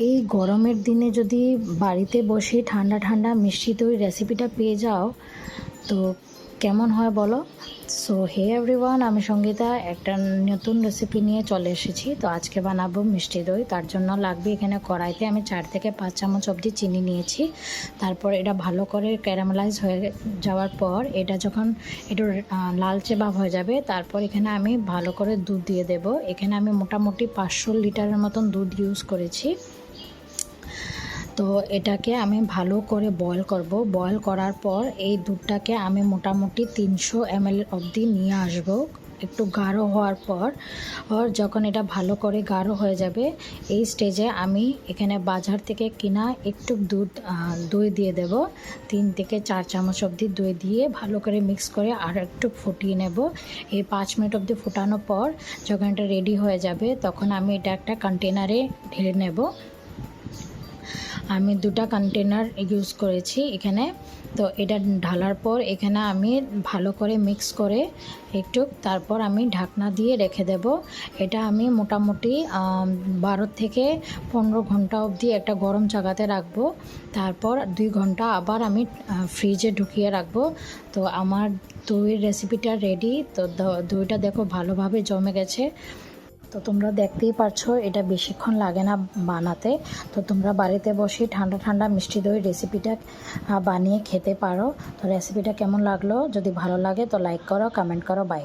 এই গরমের দিনে যদি বাড়িতে বসে ঠান্ডা ঠান্ডা মিষ্টি দই রেসিপিটা পেয়ে যাও তো কেমন হয় বলো। সো হে এভরিওয়ান, আমি সঙ্গীতা একটা নতুন রেসিপি নিয়ে চলে এসেছি। তো আজকে বানাবো মিষ্টি দই। তার জন্য লাগবে এখানে কড়াইতে আমি 4 থেকে 5 চামচ অবধি চিনি নিয়েছি। তারপর এটা ভালো করে ক্যারামেলাইজ হয়ে যাওয়ার পর এটা যখন একটু লালচে ভাব হয়ে যাবে, তারপর এখানে আমি ভালো করে দুধ দিয়ে দেব। এখানে আমি মোটামুটি 500 লিটারের মতন দুধ ইউজ করেছি। তো এটাকে আমি ভালো করে বয়েল করব। বয়েল করার পর এই দুধটাকে আমি মোটামুটি 300 ml অবধি নিয়ে আসব। একটু গাঢ় হওয়ার পর যখন এটা ভালো করে গাঢ় হয়ে যাবে, এই স্টেজে আমি এখানে বাজার থেকে কিনা একটু দই দিয়ে দেব। 3 থেকে 4 চামচ অবধি দই দিয়ে ভালো করে মিক্স করে আর একটু ফুটিয়ে নেব। এই 5 মিনিট অবধি ফোটানোর পর যখন এটা রেডি হয়ে যাবে, তখন আমি এটা একটা কন্টেনারে ঢেলে নেব। আমি 2টা কন্টেনার ইউজ করেছি এখানে। তো এটা ঢালার পর এখানে আমি ভালো করে মিক্স করে তারপর আমি ঢাকনা দিয়ে রেখে দেব। এটা আমি মোটামুটি 12 থেকে 15 ঘন্টা অবধি একটা গরম জায়গাতে রাখবো। তারপর 2 ঘন্টা আবার আমি ফ্রিজে ঢুকিয়ে রাখবো। তো আমার দইয়ের রেসিপিটা রেডি। তো দইটা দেখো ভালোভাবে জমে গেছে। তো তোমরা দেখতেই পারছো এটা বেশিক্ষণ লাগে না বানাতে। তো তোমরা বাড়িতে বসে ঠান্ডা ঠান্ডা মিষ্টি দই রেসিপিটা বানিয়ে খেতে পারো। তো রেসিপিটা কেমন লাগলো, যদি ভালো লাগে তো লাইক করো, কমেন্ট করো। বাই।